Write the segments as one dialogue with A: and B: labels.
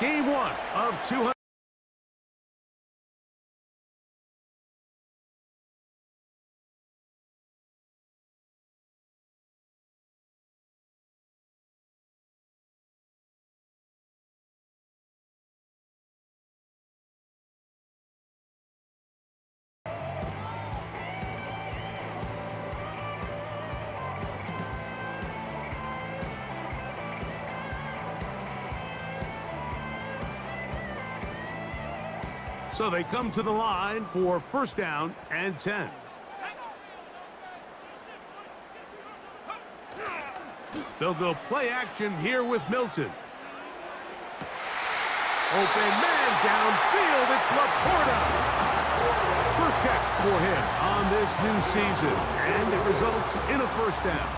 A: game one of 200. So they come to the line for first down and 10. They'll go play action here with Milton. Open man downfield. It's Laporta. First catch for him on this new season, and it results in a first down.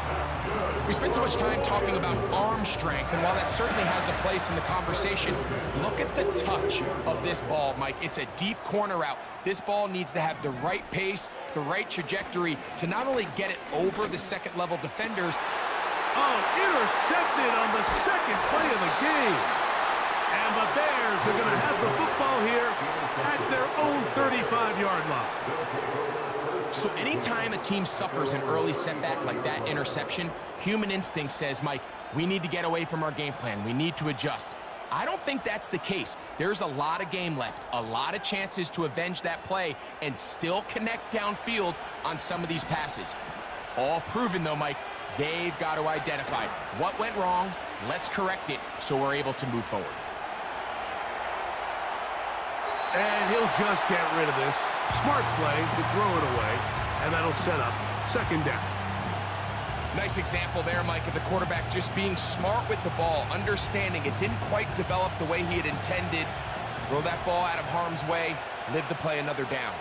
B: We spent so much time talking about arm strength, and while that certainly has a place in the conversation, look at the touch of this ball, Mike. It's a deep corner route. This ball needs to have the right pace, the right trajectory to not only get it over the second-level defenders.
A: Oh, intercepted on the second play of the game. And the Bears are going to have the football here at their own 35-yard line.
B: So anytime a team suffers an early setback like that interception, human instinct says, Mike, we need to get away from our game plan. We need to adjust. I don't think that's the case. There's a lot of game left, a lot of chances to avenge that play and still connect downfield on some of these passes. All proven, though, Mike, they've got to identify what went wrong. Let's correct it so we're able to move forward.
A: And he'll just get rid of this. Smart play to throw it away, and that'll set up second down.
B: Nice example there, Mike, of the quarterback just being smart with the ball, understanding it didn't quite develop the way he had intended. Throw that ball out of harm's way, live to play another down.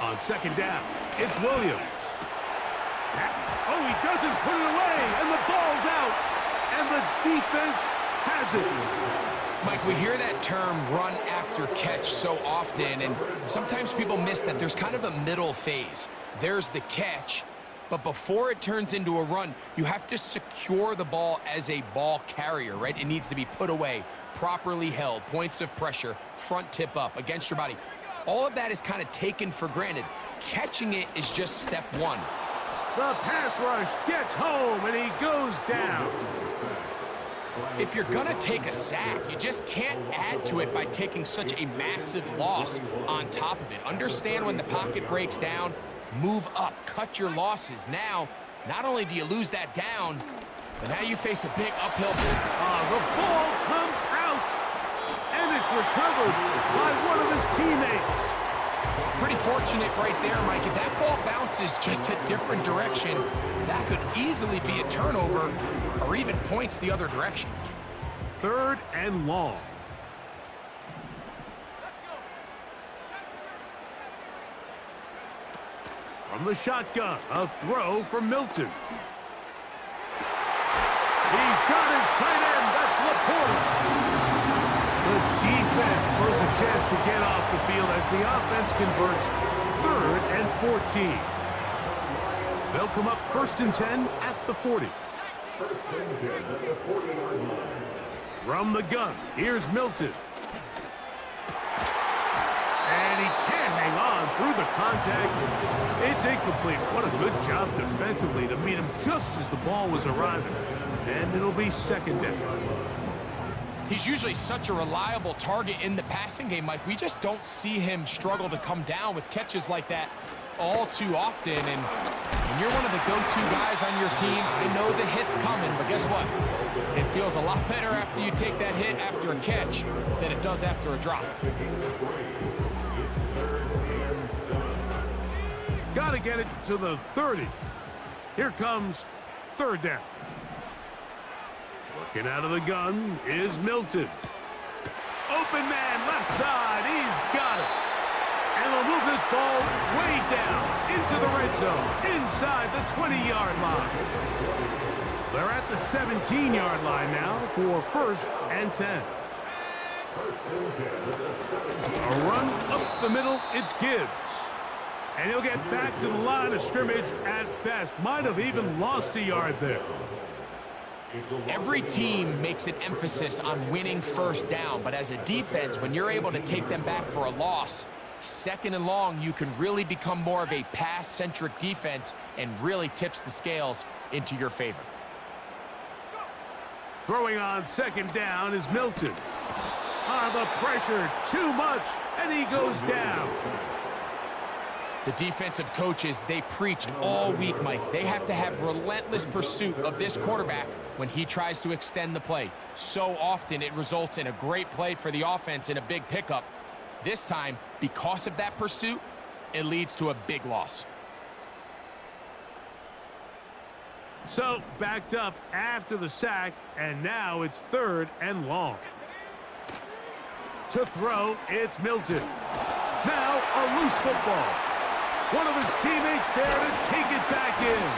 A: On second down, it's Williams. Oh, he doesn't put it away, and the ball's out. And the defense has it.
B: Mike, we hear that term run after catch so often, and sometimes people miss that there's kind of a middle phase. There's the catch, but before it turns into a run, you have to secure the ball as a ball carrier, right? It needs to be put away, properly held, points of pressure, front tip up against your body. All of that is kind of taken for granted. Catching it is just step one.
A: The pass rush gets home, and he goes down.
B: If you're going to take a sack, you just can't add to it by taking such a massive loss on top of it. Understand when the pocket breaks down, move up, cut your losses. Now, not only do you lose that down, but now you face a big uphill.
A: The ball comes out, and it's recovered by one of his teammates.
B: Pretty fortunate right there, Mike. If that ball bounces just a different direction, that could easily be a turnover or even points the other direction.
A: Third and long. From the shotgun, a throw from Milton. He's got his tight end. That's Laporta. The defense blows a chance to get off the field as the offense converts 3rd and 14. They'll come up 1st and 10 at the 40. From the gun, here's Milton. And he can't hang on through the contact. It's incomplete. What a good job defensively to meet him just as the ball was arriving. And it'll be second down.
B: He's usually such a reliable target in the passing game, Mike. We just don't see him struggle to come down with catches like that all too often. And when you're one of the go-to guys on your team, I know the hit's coming, but guess what? It feels a lot better after you take that hit after a catch than it does after a drop.
A: Got to get it to the 30. Here comes 3rd down. Looking out of the gun is Milton. Open man, left side. He's got it. And they'll move this ball way down into the red zone, inside the 20-yard line. They're at the 17-yard line now for 1st and 10. A run up the middle, it's Gibbs. And he'll get back to the line of scrimmage at best. Might have even lost a yard there.
B: Every team makes an emphasis on winning first down, but as a defense, when you're able to take them back for a loss, second and long, you can really become more of a pass-centric defense and really tips the scales into your favor.
A: Throwing on second down is Milton. The pressure, too much, and he goes down.
B: The defensive coaches, they preached all week, Mike. They have to have relentless pursuit of this quarterback when he tries to extend the play. So often it results in a great play for the offense and a big pickup. This time, because of that pursuit, it leads to a big loss.
A: So, backed up after the sack, and now it's third and long. To throw, it's Milton. Now, a loose football. One of his teammates there to take it back in.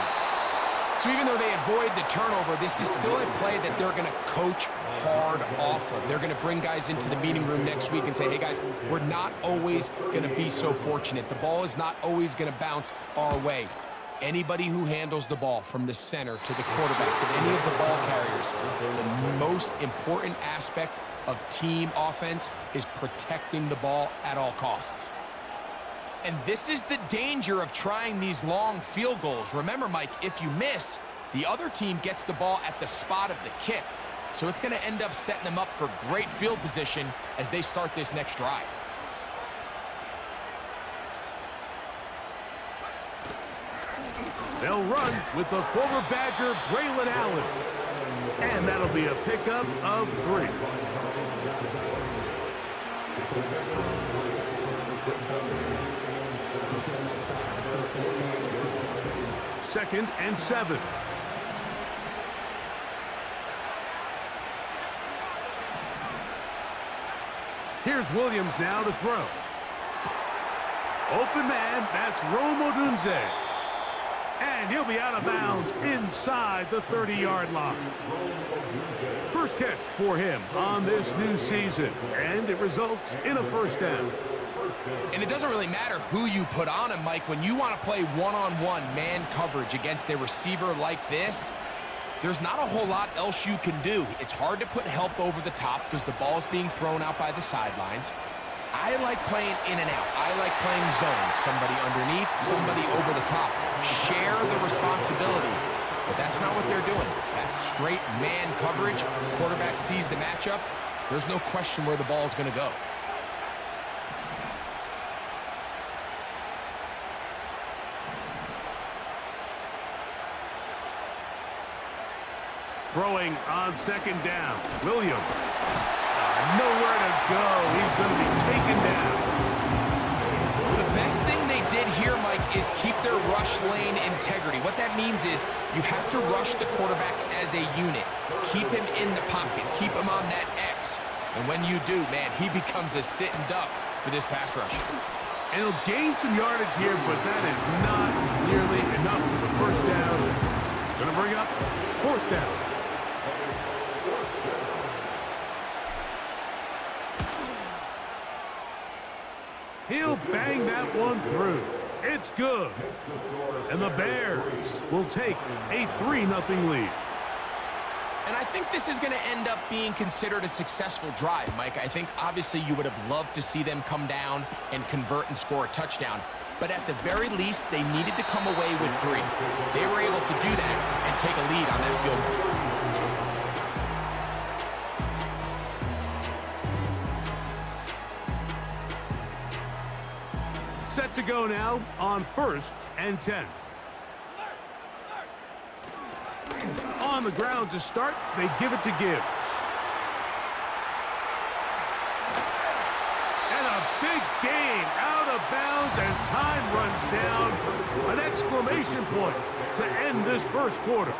B: So even though they avoid the turnover, this is still a play that they're going to coach hard off of. They're going to bring guys into the meeting room next week and say, hey, guys, we're not always going to be so fortunate. The ball is not always going to bounce our way. Anybody who handles the ball from the center to the quarterback to any of the ball carriers, the most important aspect of team offense is protecting the ball at all costs. And this is the danger of trying these long field goals. Remember, Mike, if you miss, the other team gets the ball at the spot of the kick. So it's going to end up setting them up for great field position as they start this next drive.
A: They'll run with the former Badger, Braylon Allen. And that'll be a pickup of 3. Second and 7. Here's Williams now to throw. Open man, that's Rome Odunze. And he'll be out of bounds inside the 30-yard line. First catch for him on this new season, and it results in a first down.
B: And it doesn't really matter who you put on him, Mike. When you want to play one-on-one man coverage against a receiver like this, there's not a whole lot else you can do. It's hard to put help over the top because the ball's being thrown out by the sidelines. I like playing in and out. I like playing zone. Somebody underneath, somebody over the top. Share the responsibility. But that's not what they're doing. That's straight man coverage. Quarterback sees the matchup. There's no question where the ball is going to go.
A: Throwing on second down, Williams. Nowhere to go. He's going to be taken down.
B: The best thing they did here, Mike, is keep their rush lane integrity. What that means is you have to rush the quarterback as a unit. Keep him in the pocket. Keep him on that X. And when you do, man, he becomes a sitting duck for this pass rush.
A: And he'll gain some yardage here, but that is not nearly enough for the first down. It's going to bring up fourth down. He'll bang that one through. It's good. And the Bears will take a 3-0 lead.
B: And I think this is going to end up being considered a successful drive, Mike. I think obviously you would have loved to see them come down and convert and score a touchdown. But at the very least, they needed to come away with 3. They were able to do that and take a lead on that field goal.
A: Set to go now on 1st and 10. On the ground to start, they give it to Gibbs. And a big gain out of bounds as time runs down. An exclamation point to end this first quarter.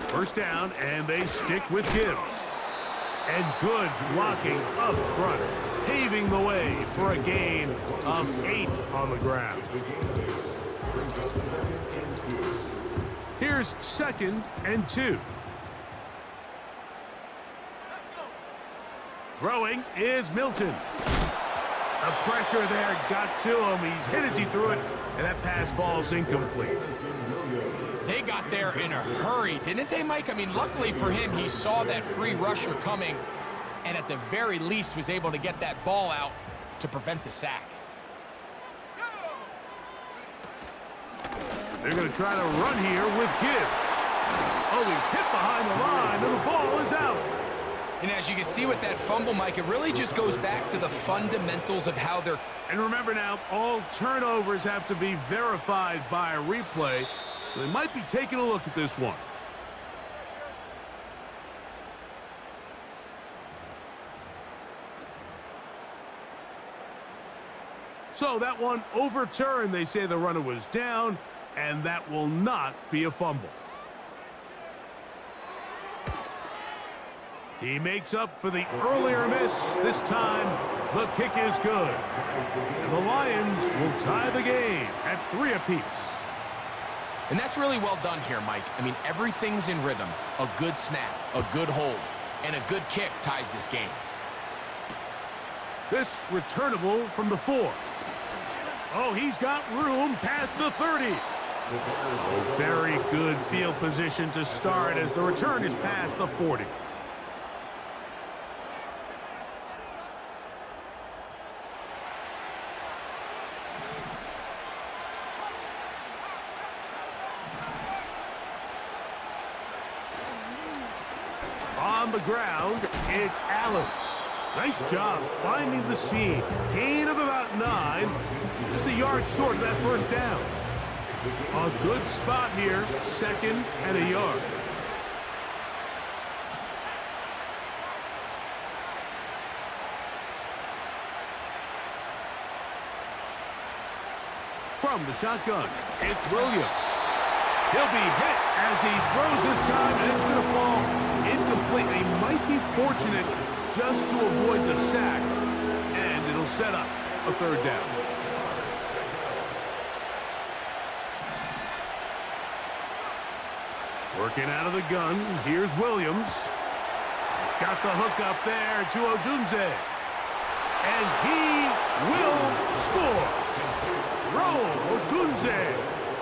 A: First down, and they stick with Gibbs. And good blocking up front, paving the way for a gain of 8 on the ground. Here's 2nd and 2. Throwing is Milton. The pressure there got to him. He's hit as he threw it, and that pass falls incomplete.
B: They got there in a hurry, didn't they, Mike? I mean, luckily for him, he saw that free rusher coming, and at the very least was able to get that ball out to prevent the sack.
A: They're going to try to run here with Gibbs. Oh, he's hit behind the line, and the ball is out.
B: And as you can see with that fumble, Mike, it really just goes back to the fundamentals of how they're...
A: And remember now, all turnovers have to be verified by a replay, so they might be taking a look at this one. So that one overturned. They say the runner was down, and that will not be a fumble. He makes up for the earlier miss. This time, the kick is good. And the Lions will tie the game at 3 apiece.
B: And that's really well done here, Mike. I mean, everything's in rhythm. A good snap, a good hold, and a good kick ties this game.
A: This returnable from the 4. Oh, he's got room past the 30. Oh, very good field position to start as the return is past the 40. On the ground, it's Allen. Nice job finding the seam. Gain of about 9. Just a yard short of that first down. A good spot here. 2nd and a yard. From the shotgun, it's Williams. He'll be hit as he throws this time, and it's going to fall incomplete. He might be fortunate just to avoid the sack, and it'll set up a 3rd down. Working out of the gun, here's Williams. He's got the hook up there to Odunze. And he will score. Roll, Odunze.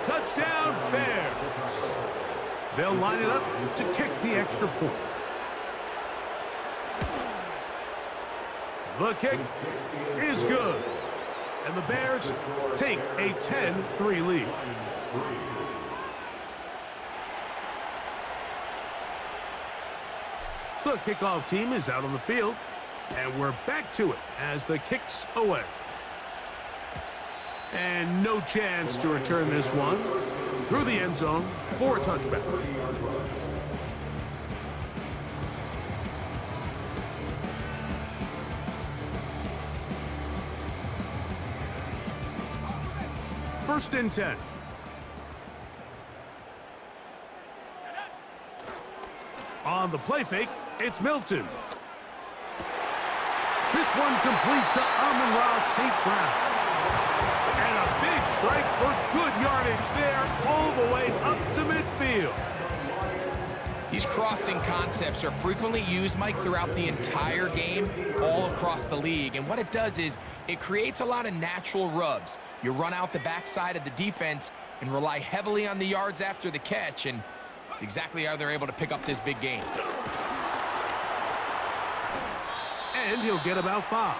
A: Touchdown, Bears. They'll line it up to kick the extra point. The kick is good. And the Bears take a 10-3 lead. The kickoff team is out on the field. And we're back to it as the kick's away. And no chance to return this one through the end zone for a touchback. First and 10. On the play fake, it's Milton. This one complete to Amon-Ra St. Brown. And a big strike for good yardage there all the way up to midfield.
B: These crossing concepts are frequently used, Mike, throughout the entire game, all across the league. And what it does is it creates a lot of natural rubs. You run out the backside of the defense and rely heavily on the yards after the catch, and it's exactly how they're able to pick up this big game.
A: And he'll get about 5.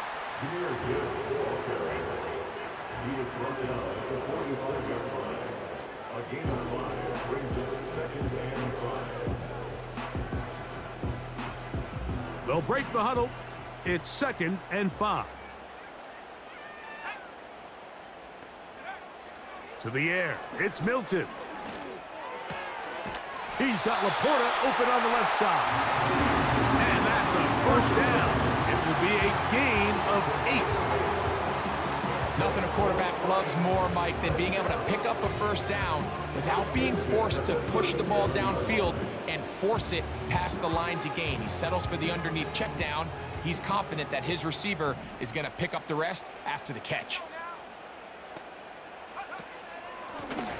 A: They'll break the huddle. It's 2nd and 5. To the air, it's Milton. He's got Laporta open on the left side. And that's a first down. It will be a gain of 8.
B: Nothing a quarterback loves more, Mike, than being able to pick up a first down without being forced to push the ball downfield and force it past the line to gain. He settles for the underneath check down. He's confident that his receiver is going to pick up the rest after the catch.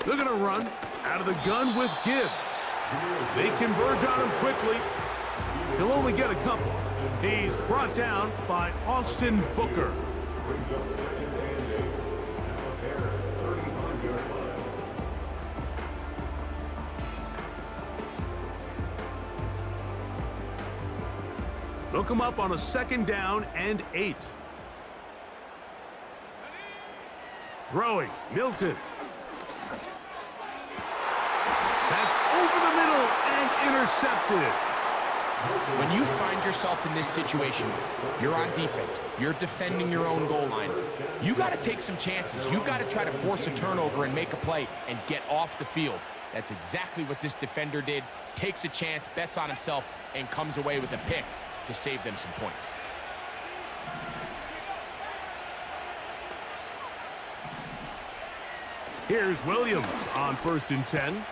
A: They're going to run out of the gun with Gibbs. They converge on him quickly. He'll only get a couple. He's brought down by Austin Booker. They'll come up on a 2nd down and 8. Throwing, Milton. That's over the middle and intercepted.
B: When you find yourself in this situation, you're on defense, you're defending your own goal line, you got to take some chances. You got to try to force a turnover and make a play and get off the field. That's exactly what this defender did. Takes a chance, bets on himself, and comes away with a pick to save them some points.
A: Here's Williams on 1st and 10.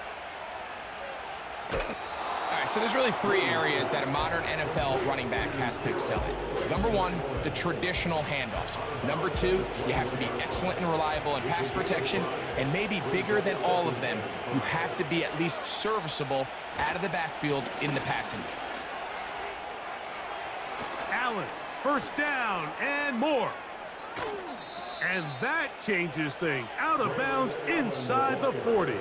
B: All right, so there's really 3 areas that a modern NFL running back has to excel in. Number 1, the traditional handoffs. Number 2, you have to be excellent and reliable in pass protection. And maybe bigger than all of them, you have to be at least serviceable out of the backfield in the passing game.
A: Allen, 1st down and more. And that changes things. Out of bounds inside the 40.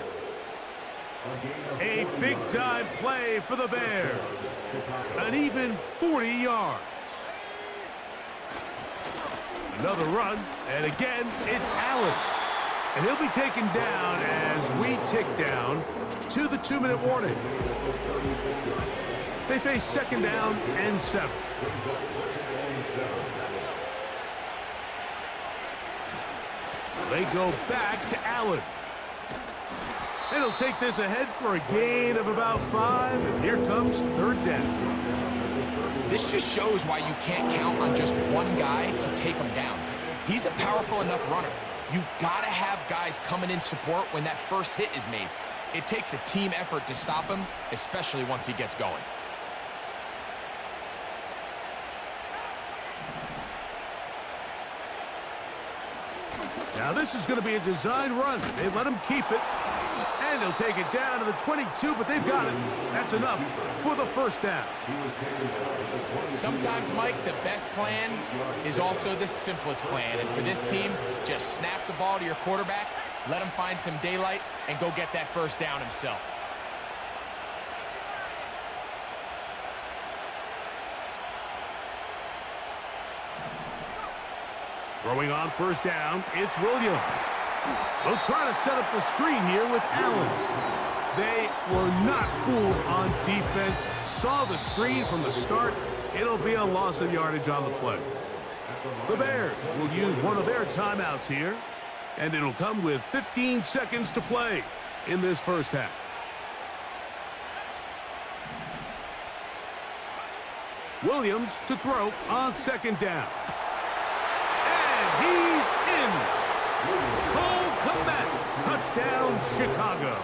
A: A big-time play for the Bears. An even 40 yards. Another run, and again, it's Allen. And he'll be taken down as we tick down to the 2-minute warning. They face 2nd down and 7. They go back to Allen. And he'll take this ahead for a gain of about 5. And here comes 3rd down.
B: This just shows why you can't count on just one guy to take him down. He's a powerful enough runner. You gotta have guys coming in support when that first hit is made. It takes a team effort to stop him, especially once he gets going.
A: Now this is going to be a design run. They let him keep it. And he'll take it down to the 22, but they've got it. That's enough for the 1st down.
B: Sometimes, Mike, the best plan is also the simplest plan. And for this team, just snap the ball to your quarterback, let him find some daylight, and go get that 1st down himself.
A: Throwing on 1st down, it's Williams. They'll try to set up the screen here with Allen. They were not fooled on defense. Saw the screen from the start. It'll be a loss of yardage on the play. The Bears will use one of their timeouts here, and it'll come with 15 seconds to play in this 1st half. Williams to throw on 2nd down. He's in. Cole Kmet. Touchdown, Chicago.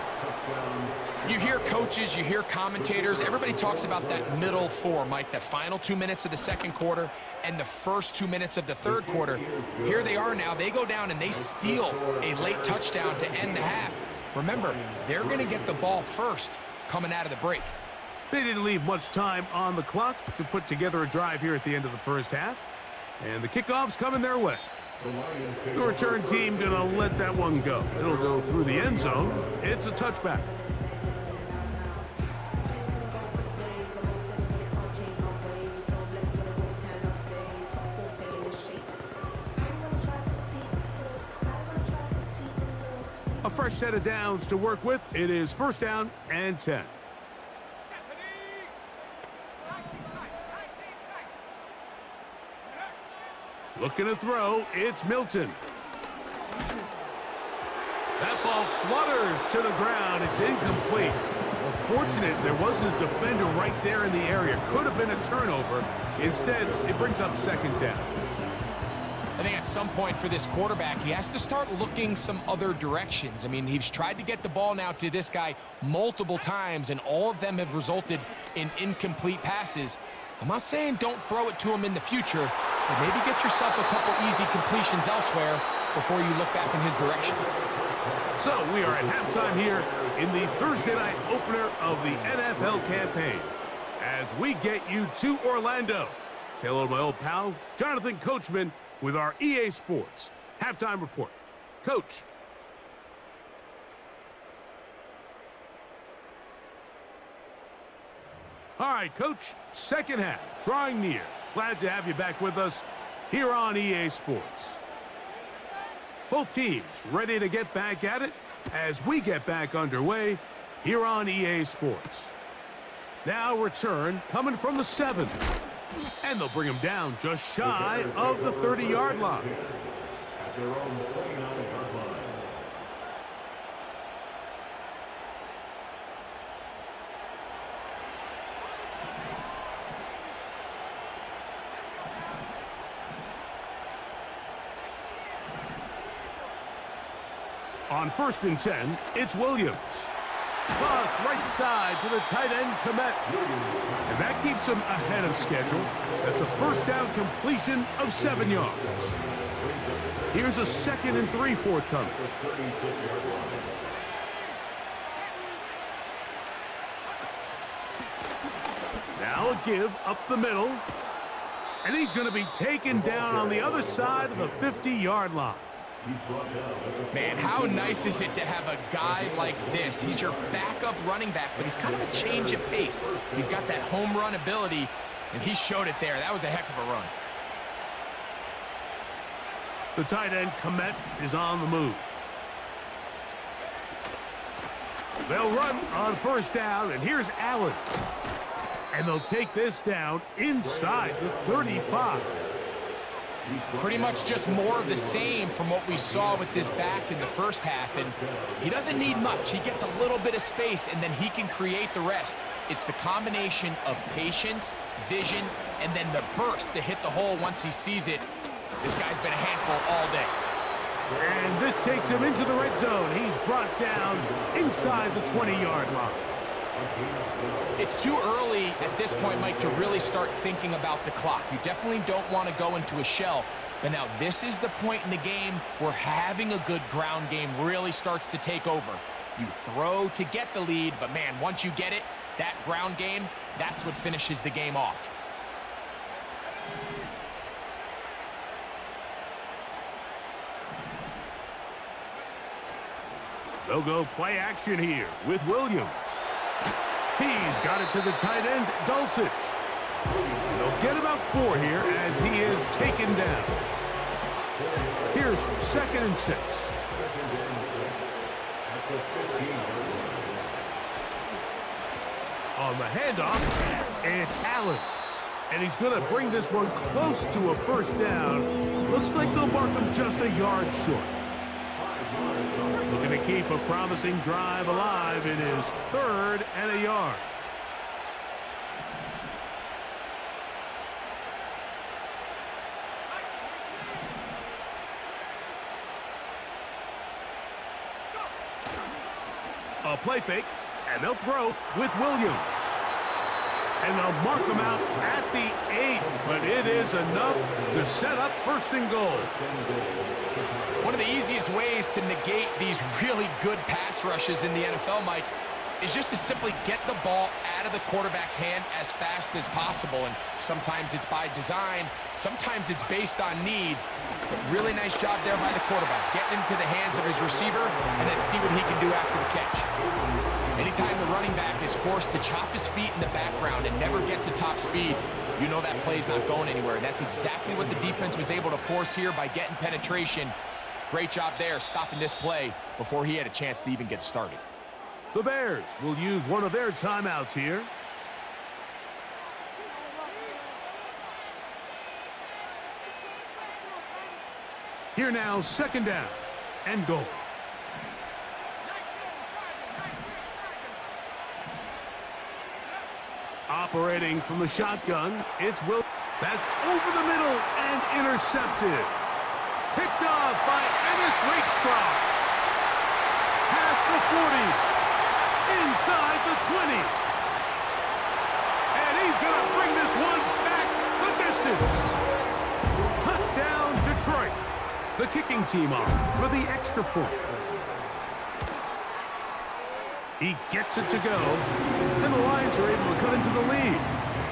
B: You hear coaches, you hear commentators, everybody talks about that middle 4, Mike, the final 2 minutes of the 2nd quarter and the first 2 minutes of the 3rd quarter. Here they are now. They go down and they steal a late touchdown to end the half. Remember, they're going to get the ball first coming out of the break.
A: They didn't leave much time on the clock to put together a drive here at the end of the 1st half. And the kickoff's coming their way. The return team going to let that one go. It'll go through the end zone. It's a touchback. A fresh set of downs to work with. It is 1st down and 10. Looking to throw, it's Milton. That ball flutters to the ground. It's incomplete. Well, fortunate there wasn't a defender right there in the area. Could have been a turnover. Instead, it brings up 2nd down.
B: I think at some point for this quarterback, he has to start looking some other directions. I mean, he's tried to get the ball now to this guy multiple times, and all of them have resulted in incomplete passes. I'm not saying don't throw it to him in the future, but maybe get yourself a couple easy completions elsewhere before you look back in his direction.
A: So we are at halftime here in the Thursday night opener of the NFL campaign as we get you to Orlando. Say hello to my old pal, Jonathan Coachman, with our EA Sports halftime report. Coach. All right, Coach, second half, drawing near. Glad to have you back with us here on EA Sports. Both teams ready to get back at it as we get back underway here on EA Sports. Now return coming from the 7. And they'll bring him down just shy of the 30-yard line. On 1st and 10, it's Williams. Cross right side to the tight end, Komet. And that keeps him ahead of schedule. That's a first down completion of 7 yards. Here's a 2nd and 3 forthcoming. Now a give up the middle. And he's going to be taken down on the other side of the 50-yard line.
B: Man, how nice is it to have a guy like this? He's your backup running back, but he's kind of a change of pace. He's got that home run ability, and he showed it there. That was a heck of a run.
A: The tight end, Komet, is on the move. They'll run on 1st down, and here's Allen. And they'll take this down inside the 35.
B: Pretty much just more of the same from what we saw with this back in the first half, and he doesn't need much. He gets a little bit of space, and then he can create the rest. It's the combination of patience, vision, and then the burst to hit the hole once he sees it. This guy's been a handful all day.
A: And this takes him into the red zone. He's brought down inside the 20-yard line.
B: It's too early at this point, Mike, to really start thinking about the clock. You definitely don't want to go into a shell. But now this is the point in the game where having a good ground game really starts to take over. You throw to get the lead, but man, once you get it, that ground game, that's what finishes the game off.
A: They'll go play action here with Williams. He's got it to the tight end, Dulcich. And they'll get about 4 here as he is taken down. Here's 2nd and 6. On the handoff, it's Allen. And he's going to bring this one close to a 1st down. Looks like they'll mark him just a yard short. Looking to keep a promising drive alive. It is 3rd and a yard. A play fake, and they'll throw with Williams. And they'll mark him out at the 8, but it is enough to set up 1st and goal.
B: One of the easiest ways to negate these really good pass rushes in the NFL, Mike, is just to simply get the ball out of the quarterback's hand as fast as possible. And sometimes it's by design, sometimes it's based on need. But really nice job there by the quarterback, getting into the hands of his receiver, and then see what he can do after the catch. Anytime the running back is forced to chop his feet in the background and never get to top speed, you know that play's not going anywhere. And that's exactly what the defense was able to force here by getting penetration. Great job there, stopping this play before he had a chance to even get started.
A: The Bears will use one of their timeouts here. Here now, 2nd down and goal. Operating from the shotgun, it's Will. That's over the middle and intercepted. Picked off by Ennis Rakestraw. Past the 40. Inside the 20. And he's going to bring this one back the distance. Touchdown, Detroit. The kicking team on for the extra point. He gets it to go, and the Lions are able to cut into the lead.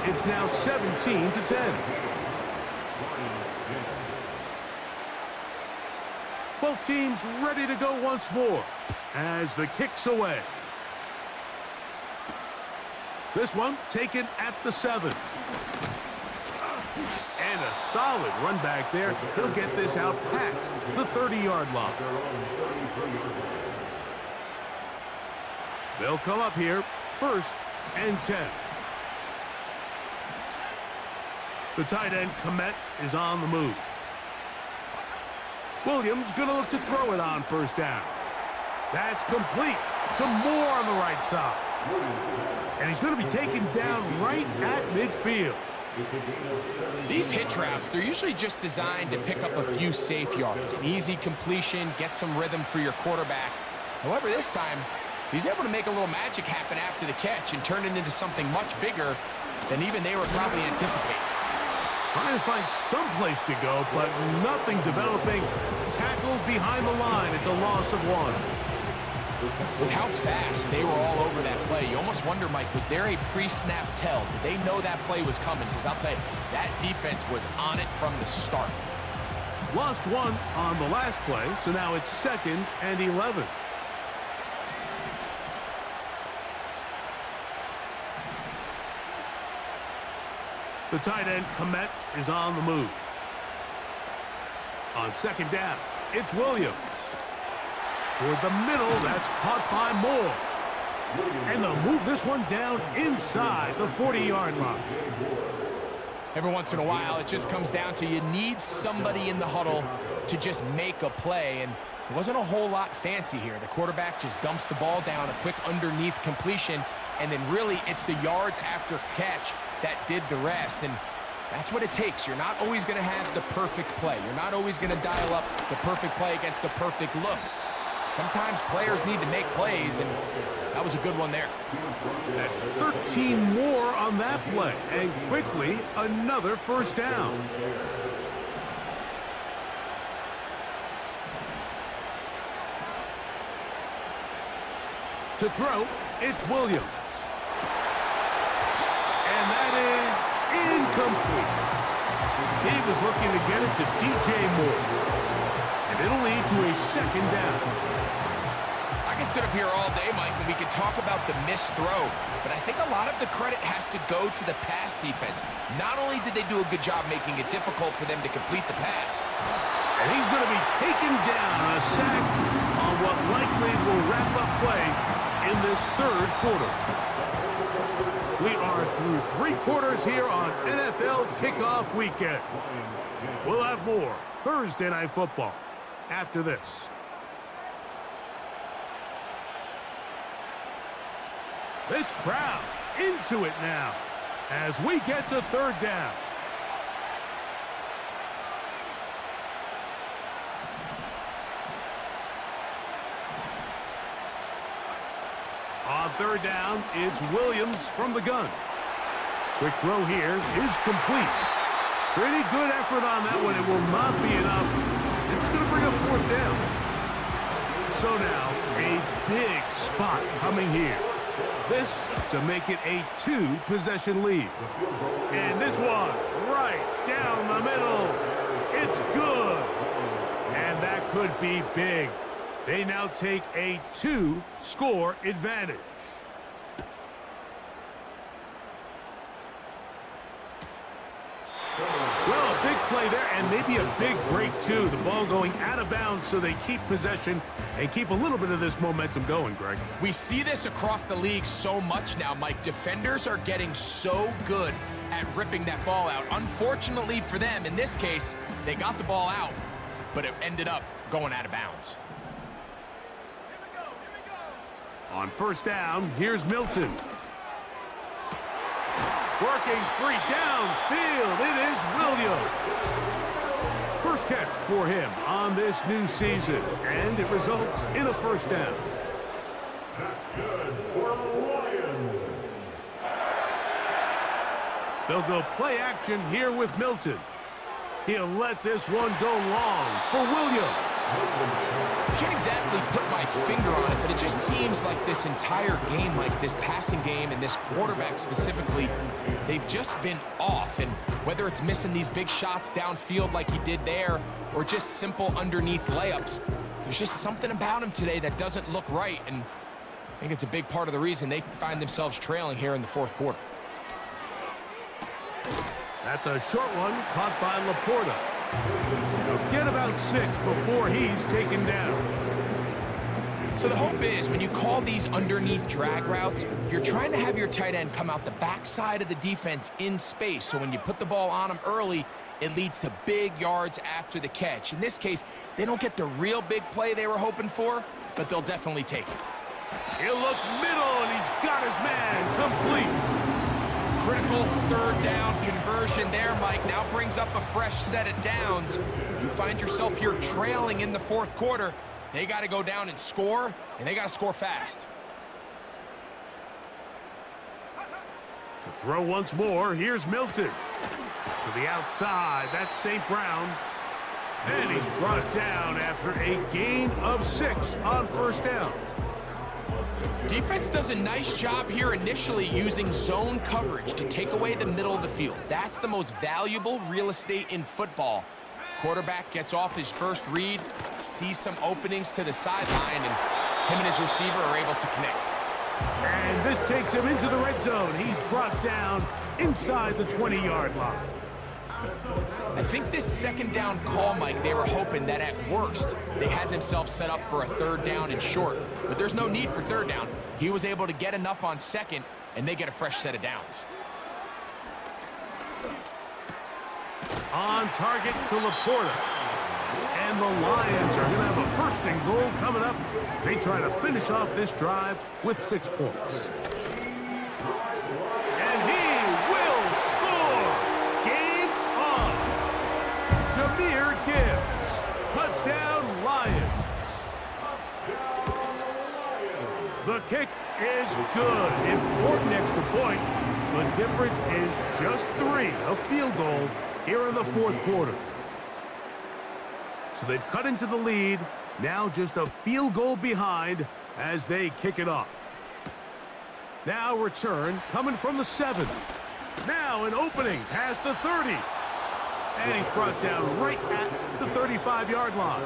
A: It's now 17-10. Both teams ready to go once more as the kick's away. This one taken at the 7. And a solid run back there. He'll get this out past the 30-yard line. They'll come up here, 1st and 10. The tight end, Komet, is on the move. Williams going to look to throw it on 1st down. That's complete to Moore on the right side. And he's going to be taken down right at midfield.
B: These hitch routes, they're usually just designed to pick up a few safe yards. An easy completion, get some rhythm for your quarterback. However, this time, he's able to make a little magic happen after the catch and turn it into something much bigger than even they were probably anticipating.
A: Trying to find some place to go, but nothing developing. Tackled behind the line. It's a loss of 1.
B: With how fast they were all over that play, you almost wonder, Mike, was there a pre-snap tell? Did they know that play was coming? Because I'll tell you, that defense was on it from the start.
A: Lost 1 on the last play, so now it's 2nd and 11. The tight end, Komet, is on the move. On 2nd down, it's Williams. Toward the middle, that's caught by Moore. And they'll move this one down inside the 40-yard line.
B: Every once in a while, it just comes down to you need somebody in the huddle to just make a play. And it wasn't a whole lot fancy here. The quarterback just dumps the ball down, a quick underneath completion, and then really it's the yards after catch that did the rest. And that's what it takes. You're not always going to have the perfect play. You're not always going to dial up the perfect play against the perfect look. Sometimes players need to make plays, and that was a good one there.
A: That's 13 more on that play, and quickly another 1st down. To throw, it's Williams. And that is incomplete. He was looking to get it to DJ Moore. And it'll lead to a 2nd down.
B: I can sit up here all day, Mike, and we can talk about the missed throw, but I think a lot of the credit has to go to the pass defense. Not only did they do a good job making it difficult for them to complete the pass.
A: And he's going to be taken down, a sack on what likely will wrap up play in this 3rd quarter. We are through 3 quarters here on NFL Kickoff Weekend. We'll have more Thursday Night Football after this. This crowd into it now as we get to 3rd down. On 3rd down, it's Williams from the gun. Quick throw here is complete. Pretty good effort on that one. It will not be enough. It's going to bring up 4th down. So now, a big spot coming here. This to make it a 2-possession lead. And this one right down the middle. It's good. And that could be big. They now take a 2-score advantage. Well, a big play there, and maybe a big break, too. The ball going out of bounds, so they keep possession and keep a little bit of this momentum going, Greg.
B: We see this across the league so much now, Mike. Defenders are getting so good at ripping that ball out. Unfortunately for them, in this case, they got the ball out, but it ended up going out of bounds.
A: On 1st down, here's Milton. Working free downfield, it is Williams. First catch for him on this new season, and it results in a 1st down.
C: That's good for Lions.
A: They'll go play action here with Milton. He'll let this one go long for Williams.
B: I can't exactly put my finger on it, but it just seems like this entire game, like this passing game and this quarterback specifically, they've just been off. And whether it's missing these big shots downfield like he did there, or just simple underneath layups, there's just something about him today that doesn't look right. And I think it's a big part of the reason they find themselves trailing here in the fourth quarter.
A: That's a short one caught by Laporta. He'll get about 6 before he's taken down.
B: So the hope is when you call these underneath drag routes, you're trying to have your tight end come out the backside of the defense in space. So when you put the ball on him early, it leads to big yards after the catch. In this case, they don't get the real big play they were hoping for, but they'll definitely take it.
A: He'll look middle, and he's got his man complete.
B: Critical third down conversion there, Mike. Now brings up a fresh set of downs. You find yourself here trailing in the fourth quarter. They got to go down and score, and they got to score fast.
A: To throw once more, here's Milton. To the outside, that's St. Brown. And he's brought down after a gain of 6 on first down.
B: Defense does a nice job here initially using zone coverage to take away the middle of the field. That's the most valuable real estate in football. Quarterback gets off his first read, sees some openings to the sideline, and him and his receiver are able to connect.
A: And this takes him into the red zone. He's brought down inside the 20-yard line.
B: I think this second down call, Mike, they were hoping that at worst they had themselves set up for a third down and short. But there's no need for third down. He was able to get enough on second, and they get a fresh set of downs.
A: On target to Laporta. And the Lions are going to have a first and goal coming up. They try to finish off this drive with 6 points. And he will score! Game on! Jahmyr Gibbs. Touchdown, Lions. The kick is good. Important extra point. The difference is just 3, a field goal here in the fourth quarter. So they've cut into the lead. Now just a field goal behind as they kick it off. Now return coming from the 7. Now an opening past the 30. And he's brought down right at the 35-yard line.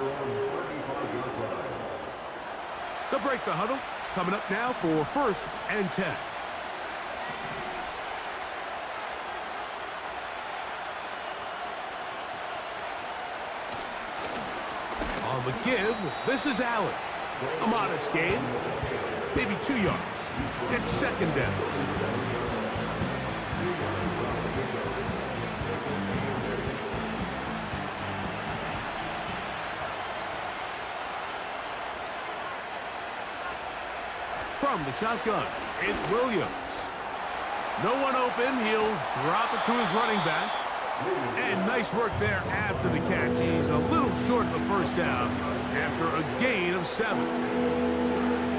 A: They'll break the huddle. Coming up now for first and 10. On the give, this is Allen. A modest gain, maybe 2 yards. It's second down. From the shotgun, it's Williams. No one open. He'll drop it to his running back. And nice work there after the catch. He's a little short of the first down after a gain of 7.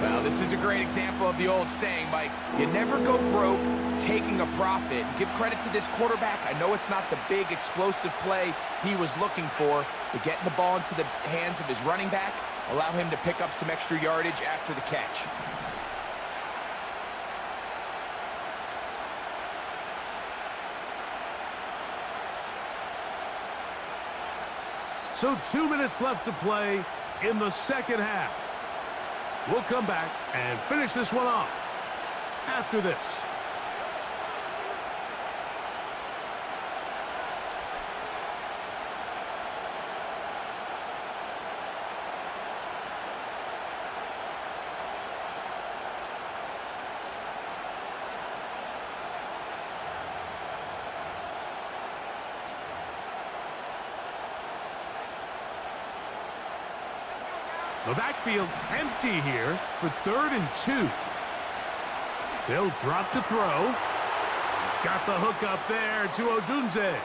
B: Well, this is a great example of the old saying, Mike. You never go broke taking a profit. Give credit to this quarterback. I know it's not the big explosive play he was looking for, but getting the ball into the hands of his running back allow him to pick up some extra yardage after the catch.
A: So 2 minutes left to play in the second half. We'll come back and finish this one off after this. The backfield empty here for 3rd and 2. They'll drop to throw. He's got the hook up there to Odunze.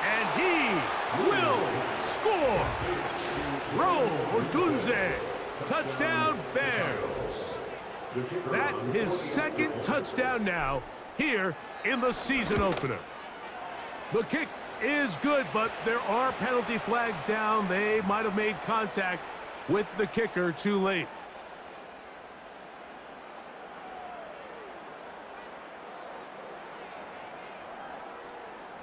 A: And he will score. Roll Odunze. Touchdown Bears. That's his 2nd touchdown now here in the season opener. The kick is good, but there are penalty flags down. They might have made contact with the kicker too late.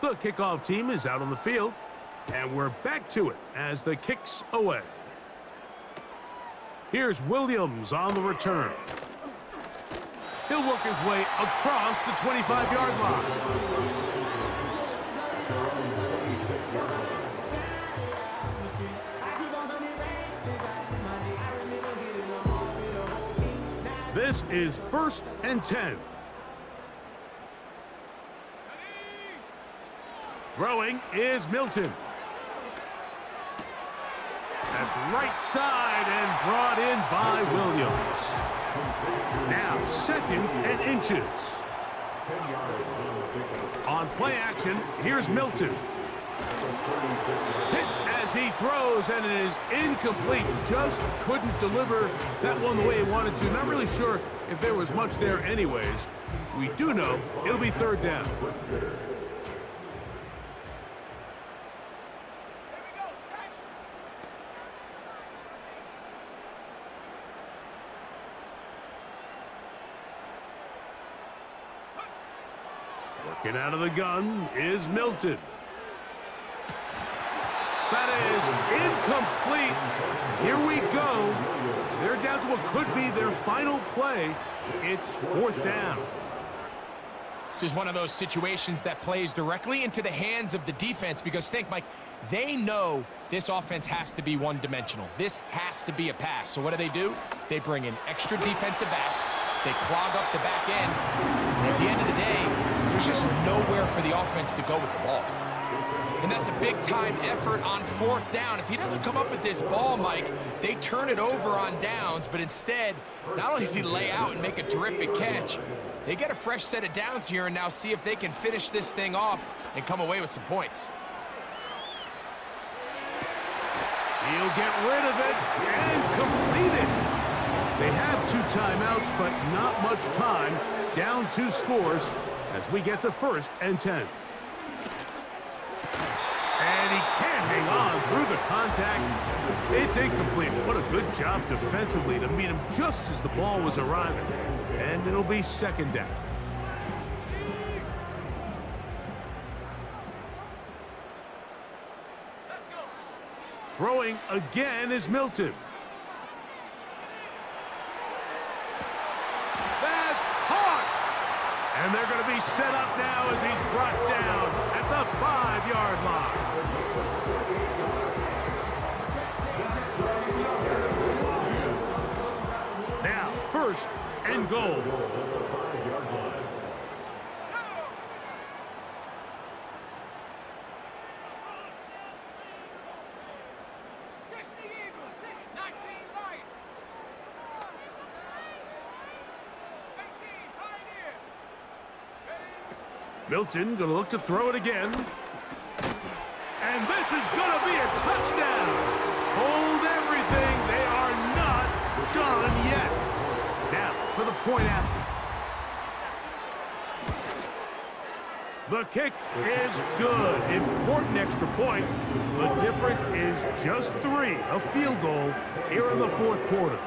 A: The kickoff team is out on the field, and we're back to it as the kick's away. Here's Williams on the return. He'll work his way across the 25-yard line. This is 1st and 10. Throwing is Milton. That's right side and brought in by Williams. Now 2nd and inches. On play action, here's Milton. Hit as he throws, and it is incomplete. Just couldn't deliver that one the way he wanted to. Not really sure if there was much there anyways. We do know it'll be 3rd down. Working out of the gun is Milton. That is incomplete. Here we go. They're down to what could be their final play. It's 4th down.
B: This is one of those situations that plays directly into the hands of the defense because think, Mike, they know this offense has to be one-dimensional. This has to be a pass. So what do? They bring in extra defensive backs. They clog up the back end. And at the end of the day, there's just nowhere for the offense to go with the ball. And that's a big-time effort on 4th down. If he doesn't come up with this ball, Mike, they turn it over on downs, but instead, not only does he lay out and make a terrific catch, they get a fresh set of downs here and now see if they can finish this thing off and come away with some points.
A: He'll get rid of it and complete it. They have 2 timeouts, but not much time. Down 2 scores as we get to 1st and 10. And he can't hang on through the contact. It's incomplete. What a good job defensively to meet him just as the ball was arriving. And it'll be 2nd down. Throwing again is Milton. That's caught! And they're going to be set up now as he's brought down at the 5-yard line. Now, 1st and goal. Milton going to look to throw it again. And this is going to be a touchdown. Hold everything. They are not done yet. Now for the point after. The kick is good. Important extra point. The difference is just 3. A field goal here in the 4th quarter.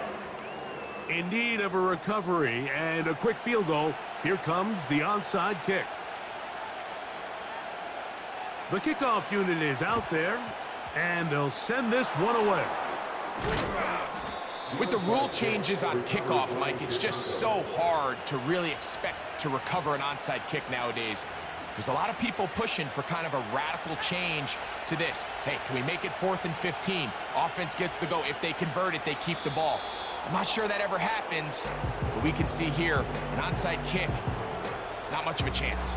A: In need of a recovery and a quick field goal. Here comes the onside kick. The kickoff unit is out there, and they'll send this one away.
B: With the rule changes on kickoff, Mike, it's just so hard to really expect to recover an onside kick nowadays. There's a lot of people pushing for kind of a radical change to this. Hey, can we make it 4th and 15? Offense gets the go. If they convert it, they keep the ball. I'm not sure that ever happens, but we can see here an onside kick. Not much of a chance.